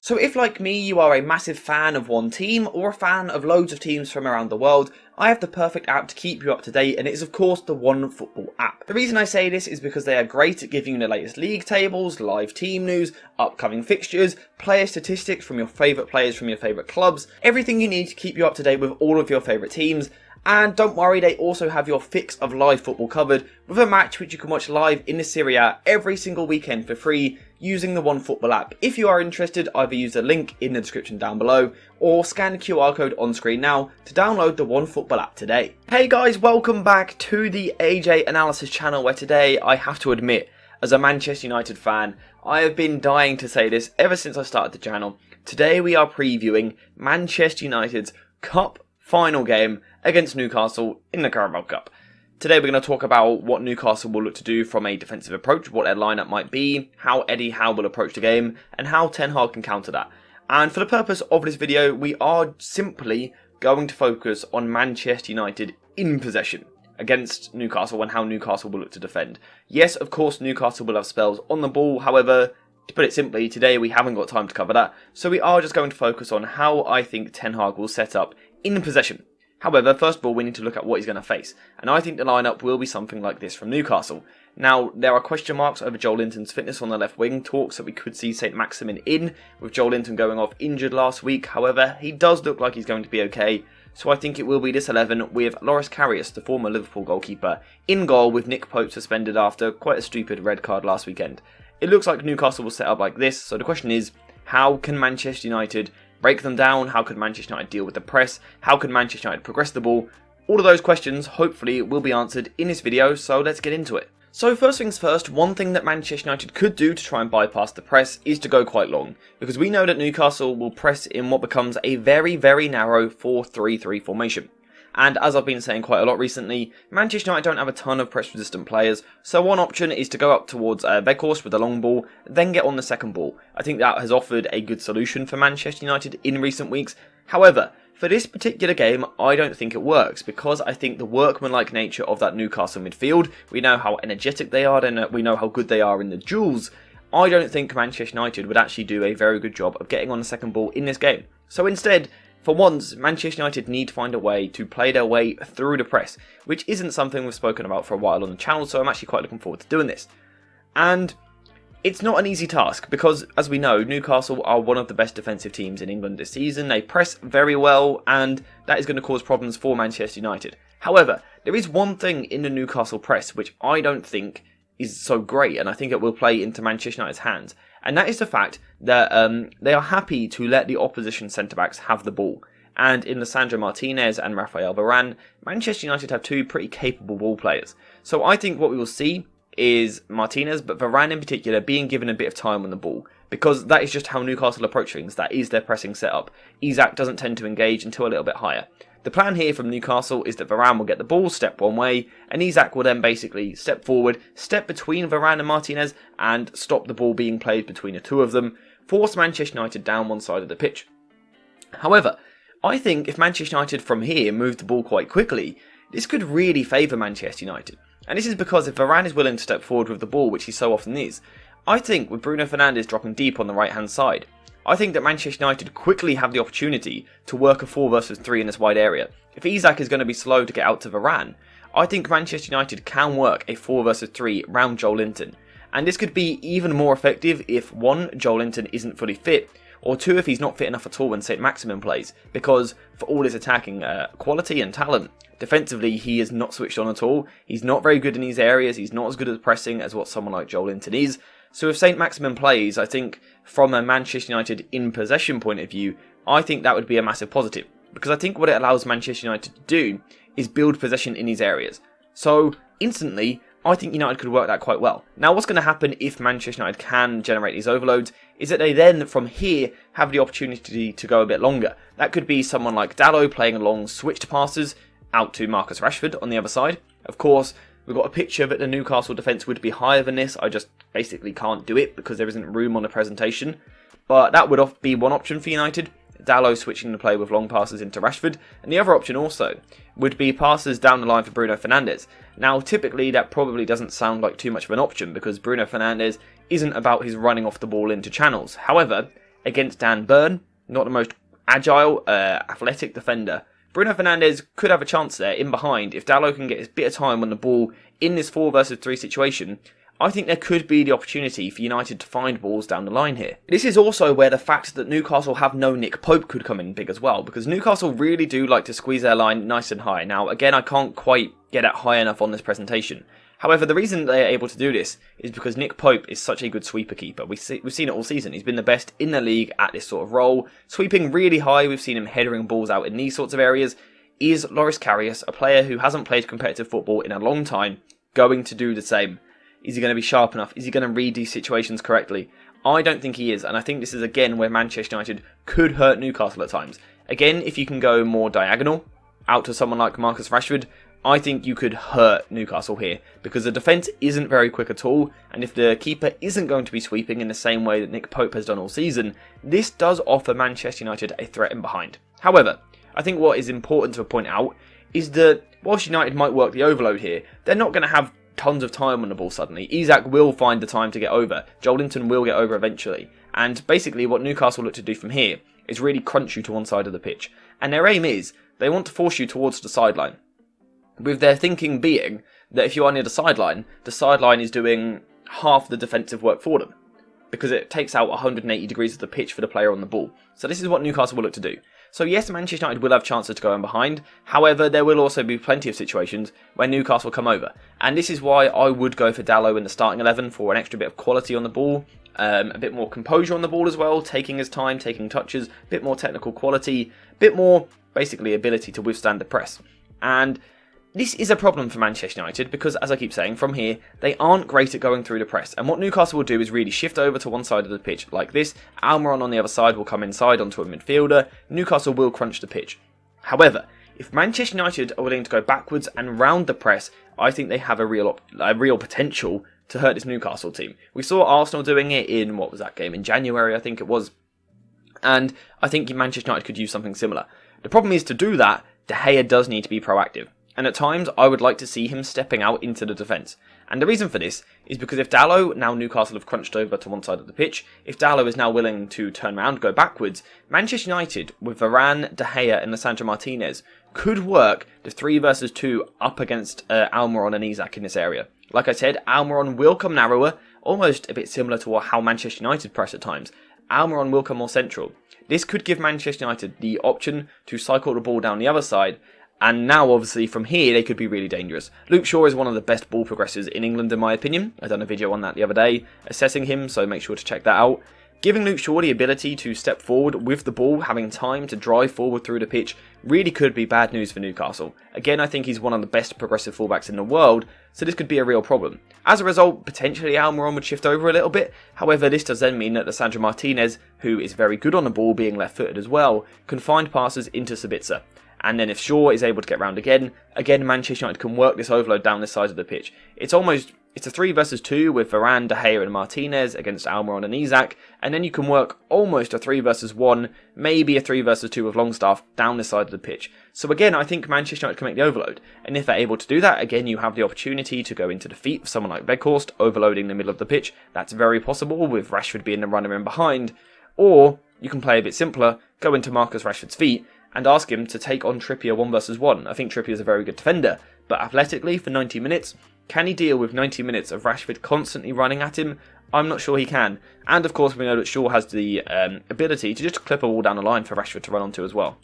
So if, like me, you are a massive fan of one team or a fan of loads of teams from around the world, I have the perfect app to keep you up to date, and it is of course the OneFootball app. The reason I say this is because they are great at giving you the latest league tables, live team news, upcoming fixtures, player statistics from your favourite players from your favourite clubs, everything you need to keep you up to date with all of your favourite teams. And don't worry, they also have your fix of live football covered, with a match which you can watch live in the Serie A every single weekend for free using the OneFootball app. If you are interested, either use the link in the description down below or scan the QR code on screen now to download the OneFootball app today. Hey guys, welcome back to the AJ Analysis channel, where today I have to admit, as a Manchester United fan, I have been dying to say this ever since I started the channel. Today we are previewing Manchester United's Cup final game against Newcastle in the Carabao Cup. Today we're going to talk about what Newcastle will look to do from a defensive approach, what their lineup might be, how Eddie Howe will approach the game, and how Ten Hag can counter that. And for the purpose of this video, we are simply going to focus on Manchester United in possession against Newcastle and how Newcastle will look to defend. Yes, of course, Newcastle will have spells on the ball, however, to put it simply, today we haven't got time to cover that, so we are just going to focus on how I think Ten Hag will set up in possession. However, first of all, we need to look at what he's going to face, and I think the lineup will be something like this from Newcastle. Now, there are question marks over Joel Linton's fitness on the left wing, talks that we could see St. Maximin in, with Joel Linton going off injured last week. However, he does look like he's going to be okay, so I think it will be this 11 with Loris Karius, the former Liverpool goalkeeper, in goal, with Nick Pope suspended after quite a stupid red card last weekend. It looks like Newcastle will set up like this, so the question is, how can Manchester United break them down? How could Manchester United deal with the press? How could Manchester United progress the ball? All of those questions hopefully will be answered in this video, so let's get into it. So first things first, one thing that Manchester United could do to try and bypass the press is to go quite long, because we know that Newcastle will press in what becomes a very, very narrow 4-3-3 formation. And as I've been saying quite a lot recently, Manchester United don't have a ton of press-resistant players, so one option is to go up towards Weghorst with the long ball, then get on the second ball. I think that has offered a good solution for Manchester United in recent weeks. However, for this particular game, I don't think it works, because I think the workmanlike nature of that Newcastle midfield, we know how energetic they are, and we know how good they are in the duels. I don't think Manchester United would actually do a very good job of getting on the second ball in this game. So instead, for once, Manchester United need to find a way to play their way through the press, which isn't something we've spoken about for a while on the channel, so I'm actually quite looking forward to doing this. And it's not an easy task, because as we know, Newcastle are one of the best defensive teams in England this season. They press very well, and that is going to cause problems for Manchester United. However, there is one thing in the Newcastle press which I don't think is so great, and I think it will play into Manchester United's hands. And that is the fact that they are happy to let the opposition centre-backs have the ball. And in Lisandro Martinez and Rafael Varane, Manchester United have two pretty capable ball players. So I think what we will see is Martinez, but Varane in particular, being given a bit of time on the ball, because that is just how Newcastle approach things. That is their pressing setup. Isak doesn't tend to engage until a little bit higher. The plan here from Newcastle is that Varane will get the ball, step one way, and Isak will then basically step forward, step between Varane and Martinez, and stop the ball being played between the two of them, force Manchester United down one side of the pitch. However, I think if Manchester United from here move the ball quite quickly, this could really favour Manchester United. And this is because if Varane is willing to step forward with the ball, which he so often is, I think with Bruno Fernandes dropping deep on the right hand side, I think that Manchester United quickly have the opportunity to work a 4 versus 3 in this wide area. If Isak is going to be slow to get out to Varane, I think Manchester United can work a 4 versus 3 round Joel Linton. And this could be even more effective if 1, Joel Linton isn't fully fit, or 2, if he's not fit enough at all when St. Maximin plays, because for all his attacking quality and talent, defensively he is not switched on at all. He's not very good in these areas, he's not as good at pressing as what someone like Joel Linton is. So if St. Maximin plays, I think from a Manchester United in possession point of view, I think that would be a massive positive. Because I think what it allows Manchester United to do is build possession in these areas. So instantly, I think United could work that quite well. Now what's going to happen if Manchester United can generate these overloads is that they then from here have the opportunity to go a bit longer. That could be someone like Dalot playing long switched passes out to Marcus Rashford on the other side. Of course, we've got a picture that the Newcastle defence would be higher than this. I just basically can't do it because there isn't room on the presentation. But that would be one option for United. Dalot switching the play with long passes into Rashford. And the other option also would be passes down the line for Bruno Fernandes. Now, typically that probably doesn't sound like too much of an option because Bruno Fernandes isn't about his running off the ball into channels. However, against Dan Burn, not the most agile, athletic defender. Bruno Fernandes could have a chance there in behind if Dalot can get his bit of time on the ball in this 4 versus 3 situation. I think there could be the opportunity for United to find balls down the line here. This is also where the fact that Newcastle have no Nick Pope could come in big as well, because Newcastle really do like to squeeze their line nice and high. Now, again, I can't quite get it high enough on this presentation. However, the reason they are able to do this is because Nick Pope is such a good sweeper keeper. We've seen it all season. He's been the best in the league at this sort of role. Sweeping really high, we've seen him headering balls out in these sorts of areas. Is Loris Karius, a player who hasn't played competitive football in a long time, going to do the same? Is he going to be sharp enough? Is he going to read these situations correctly? I don't think he is, and I think this is again where Manchester United could hurt Newcastle at times. Again, if you can go more diagonal, out to someone like Marcus Rashford, I think you could hurt Newcastle here, because the defence isn't very quick at all, and if the keeper isn't going to be sweeping in the same way that Nick Pope has done all season, this does offer Manchester United a threat in behind. However, I think what is important to point out is that whilst United might work the overload here, they're not going to have tons of time on the ball suddenly. Isak will find the time to get over. Joelinton will get over eventually. And basically what Newcastle look to do from here is really crunch you to one side of the pitch. And their aim is, they want to force you towards the sideline. With their thinking being that if you are near the sideline is doing half the defensive work for them. Because it takes out 180 degrees of the pitch for the player on the ball. So this is what Newcastle will look to do. So yes, Manchester United will have chances to go in behind. However, there will also be plenty of situations where Newcastle come over. And this is why I would go for Dalot in the starting 11 for an extra bit of quality on the ball. A bit more composure on the ball as well, taking his time, taking touches, a bit more technical quality, a bit more, basically, ability to withstand the press. And this is a problem for Manchester United because, as I keep saying, from here, they aren't great at going through the press. And what Newcastle will do is really shift over to one side of the pitch like this. Almiron on the other side will come inside onto a midfielder. Newcastle will crunch the pitch. However, if Manchester United are willing to go backwards and round the press, I think they have a real potential to hurt this Newcastle team. We saw Arsenal doing it in, what was that game, in January, I think it was. And I think Manchester United could use something similar. The problem is, to do that, De Gea does need to be proactive. And at times, I would like to see him stepping out into the defence. And the reason for this is because if Dalot, now Newcastle have crunched over to one side of the pitch, if Dalot is now willing to turn around, go backwards, Manchester United, with Varane, De Gea and Lisandro Martinez, could work the 3 versus 2 up against Almiron and Isak in this area. Like I said, Almiron will come narrower, almost a bit similar to how Manchester United press at times. Almiron will come more central. This could give Manchester United the option to cycle the ball down the other side. And now, obviously, from here, they could be really dangerous. Luke Shaw is one of the best ball progressors in England, in my opinion. I've done a video on that the other day, assessing him, so make sure to check that out. Giving Luke Shaw the ability to step forward with the ball, having time to drive forward through the pitch, really could be bad news for Newcastle. Again, I think he's one of the best progressive fullbacks in the world, so this could be a real problem. As a result, potentially Almiron would shift over a little bit. However, this does then mean that Lisandro Martinez, who is very good on the ball, being left-footed as well, can find passes into Sabitzer. And then if Shaw is able to get round again, Manchester United can work this overload down this side of the pitch. It's a 3 versus 2 with Varane, De Gea and Martinez against Almiron and Isak. And then you can work almost a 3 versus 1, maybe a 3 versus 2 with Longstaff down this side of the pitch. So again, I think Manchester United can make the overload. And if they're able to do that, again, you have the opportunity to go into defeat for someone like Weghorst, overloading the middle of the pitch. That's very possible with Rashford being the runner in behind. Or you can play a bit simpler, go into Marcus Rashford's feet, and ask him to take on Trippier 1 versus 1. I think Trippier is a very good defender, but athletically, for 90 minutes, can he deal with 90 minutes of Rashford constantly running at him? I'm not sure he can. And of course, we know that Shaw has the ability to just clip a ball down the line for Rashford to run onto as well.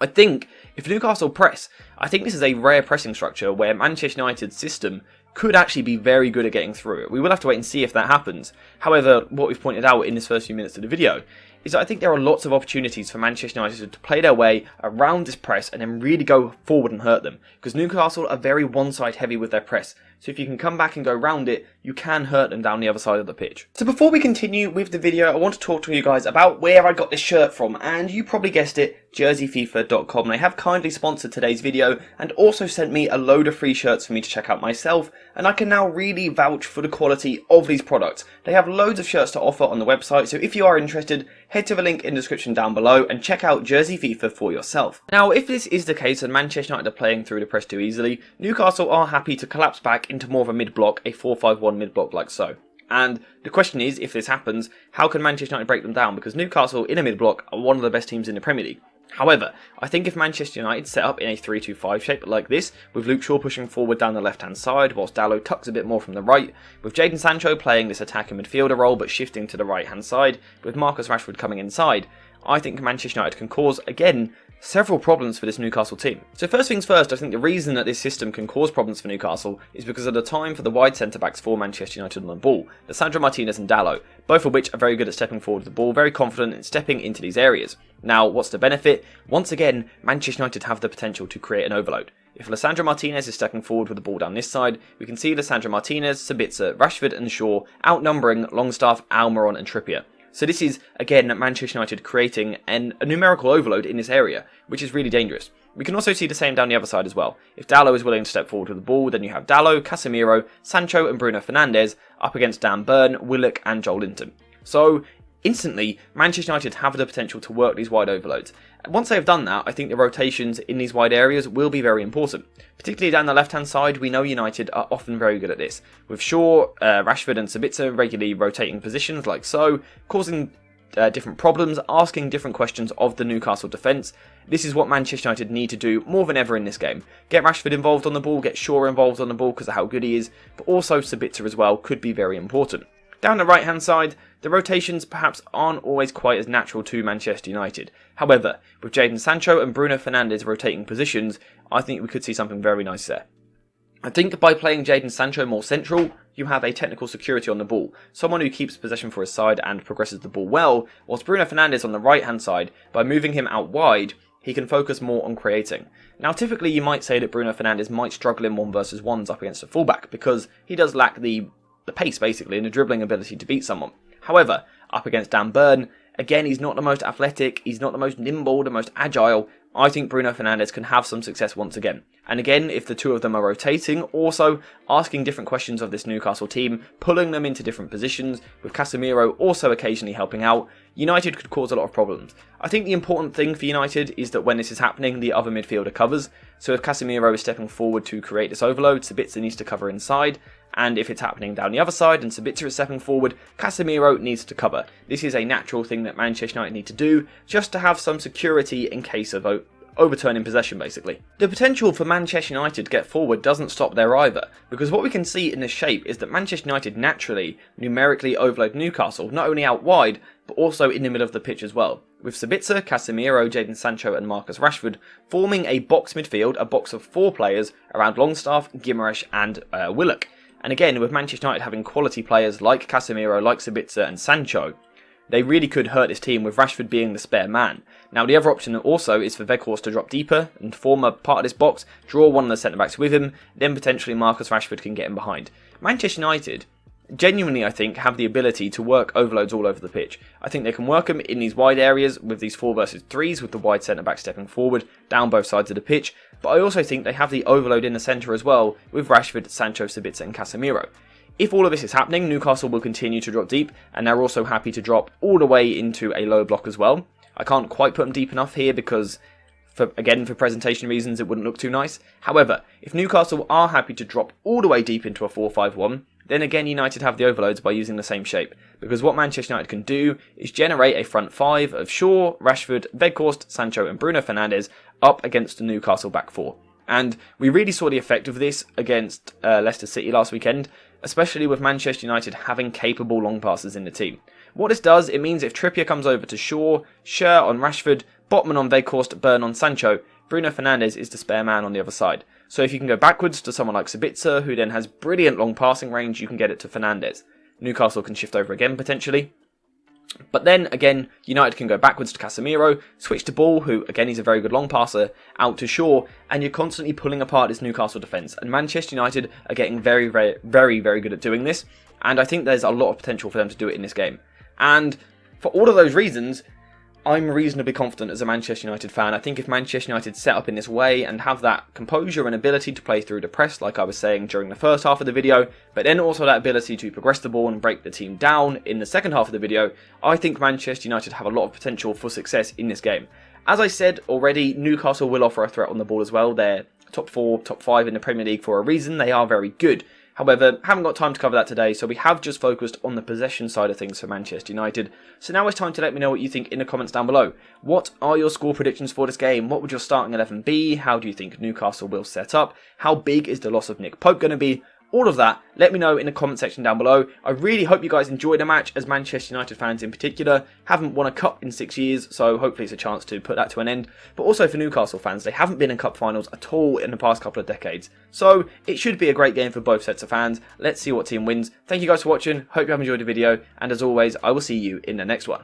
I think, if Newcastle press, I think this is a rare pressing structure where Manchester United's system could actually be very good at getting through it. We will have to wait and see if that happens. However, what we've pointed out in this first few minutes of the video is that I think there are lots of opportunities for Manchester United to play their way around this press and then really go forward and hurt them. Because Newcastle are very one-side heavy with their press. So if you can come back and go round it, you can hurt them down the other side of the pitch. So before we continue with the video, I want to talk to you guys about where I got this shirt from. And you probably guessed it, jerseyfifa.com. They have kindly sponsored today's video and also sent me a load of free shirts for me to check out myself. And I can now really vouch for the quality of these products. They have loads of shirts to offer on the website. So if you are interested, head to the link in the description down below and check out Jersey FIFA for yourself. Now, if this is the case and Manchester United are playing through the press too easily, Newcastle are happy to collapse back into more of a mid-block, a 4-5-1 mid-block like so. And the question is, if this happens, how can Manchester United break them down? Because Newcastle in a mid-block are one of the best teams in the Premier League. However, I think if Manchester United set up in a 3-2-5 shape like this, with Luke Shaw pushing forward down the left-hand side, whilst Dalot tucks a bit more from the right, with Jadon Sancho playing this attacking midfielder role but shifting to the right-hand side, with Marcus Rashford coming inside, I think Manchester United can cause, again, several problems for this Newcastle team. So first things first, I think the reason that this system can cause problems for Newcastle is because of the time for the wide centre-backs for Manchester United on the ball, Lisandro Martinez and Dalot, both of which are very good at stepping forward with the ball, very confident in stepping into these areas. Now, what's the benefit? Once again, Manchester United have the potential to create an overload. If Lisandro Martinez is stepping forward with the ball down this side, we can see Lisandro Martinez, Sabitzer, Rashford and Shaw outnumbering Longstaff, Almiron and Trippier. So this is, again, Manchester United creating a numerical overload in this area, which is really dangerous. We can also see the same down the other side as well. If Dalot is willing to step forward with the ball, then you have Dalot, Casemiro, Sancho and Bruno Fernandes up against Dan Burn, Willock and Joel Linton. So, instantly, Manchester United have the potential to work these wide overloads. Once they have done that, I think the rotations in these wide areas will be very important. Particularly down the left-hand side, we know United are often very good at this, with Shaw, Rashford and Sabitzer regularly rotating positions like so, causing different problems, asking different questions of the Newcastle defence. This is what Manchester United need to do more than ever in this game. Get Rashford involved on the ball, get Shaw involved on the ball because of how good he is, but also Sabitzer as well could be very important. Down the right-hand side, the rotations perhaps aren't always quite as natural to Manchester United. However, with Jadon Sancho and Bruno Fernandes rotating positions, I think we could see something very nice there. I think by playing Jadon Sancho more central, you have a technical security on the ball, someone who keeps possession for his side and progresses the ball well, whilst Bruno Fernandes on the right-hand side, by moving him out wide, he can focus more on creating. Now typically you might say that Bruno Fernandes might struggle in 1-versus-1s up against a fullback, because he does lack the pace basically and the dribbling ability to beat someone. However, up against Dan Burn, again he's not the most athletic, he's not the most nimble, the most agile. I think Bruno Fernandes can have some success once again. And again, if the two of them are rotating, also asking different questions of this Newcastle team, pulling them into different positions, with Casemiro also occasionally helping out, United could cause a lot of problems. I think the important thing for United is that when this is happening, the other midfielder covers. So if Casemiro is stepping forward to create this overload, Sabitzer needs to cover inside. And if it's happening down the other side and Sabitzer is stepping forward, Casemiro needs to cover. This is a natural thing that Manchester United need to do, just to have some security in case of overturning possession basically. The potential for Manchester United to get forward doesn't stop there either, because what we can see in this shape is that Manchester United naturally, numerically overload Newcastle, not only out wide, but also in the middle of the pitch as well, with Sabitzer, Casemiro, Jadon Sancho and Marcus Rashford forming a box midfield, a box of 4 players around Longstaff, Guimaraes and Willock. And again, with Manchester United having quality players like Casemiro, like Sabitzer and Sancho, they really could hurt this team with Rashford being the spare man. Now the other option also is for Weghorst to drop deeper and form a part of this box, draw one of the centre-backs with him, then potentially Marcus Rashford can get him behind. Manchester United genuinely, I think, have the ability to work overloads all over the pitch. I think they can work them in these wide areas with these 4-versus-3s with the wide centre-back stepping forward down both sides of the pitch, but I also think they have the overload in the centre as well with Rashford, Sancho, Sabitzer and Casemiro. If all of this is happening, Newcastle will continue to drop deep, and they're also happy to drop all the way into a low block as well. I can't quite put them deep enough here because, for presentation reasons, it wouldn't look too nice. However, if Newcastle are happy to drop all the way deep into a 4-5-1, then again United have the overloads by using the same shape, because what Manchester United can do is generate a front 5 of Shaw, Rashford, Weghorst, Sancho and Bruno Fernandes up against the Newcastle back 4. And we really saw the effect of this against Leicester City last weekend, especially with Manchester United having capable long passes in the team. What this does, it means if Trippier comes over to Shaw, Schär on Rashford, Botman on Weghorst, Burn on Sancho, Bruno Fernandes is the spare man on the other side. So if you can go backwards to someone like Sabitzer, who then has brilliant long passing range, you can get it to Fernandes. Newcastle can shift over again potentially. But then again, United can go backwards to Casemiro, switch to Ball, who again he's a very good long passer, out to Shaw, and you're constantly pulling apart this Newcastle defence. And Manchester United are getting very good at doing this, and I think there's a lot of potential for them to do it in this game. And for all of those reasons, I'm reasonably confident as a Manchester United fan. I think if Manchester United set up in this way and have that composure and ability to play through the press, like I was saying during the first half of the video, but then also that ability to progress the ball and break the team down in the second half of the video, I think Manchester United have a lot of potential for success in this game. As I said already, Newcastle will offer a threat on the ball as well. They're top 4, top 5 in the Premier League for a reason. They are very good. However, haven't got time to cover that today, so we have just focused on the possession side of things for Manchester United. So now it's time to let me know what you think in the comments down below. What are your score predictions for this game? What would your starting 11 be? How do you think Newcastle will set up? How big is the loss of Nick Pope going to be? All of that, let me know in the comment section down below. I really hope you guys enjoyed the match, as Manchester United fans in particular haven't won a cup in 6 years, so hopefully it's a chance to put that to an end. But also for Newcastle fans, they haven't been in cup finals at all in the past couple of decades. So it should be a great game for both sets of fans. Let's see what team wins. Thank you guys for watching, hope you have enjoyed the video, and as always, I will see you in the next one.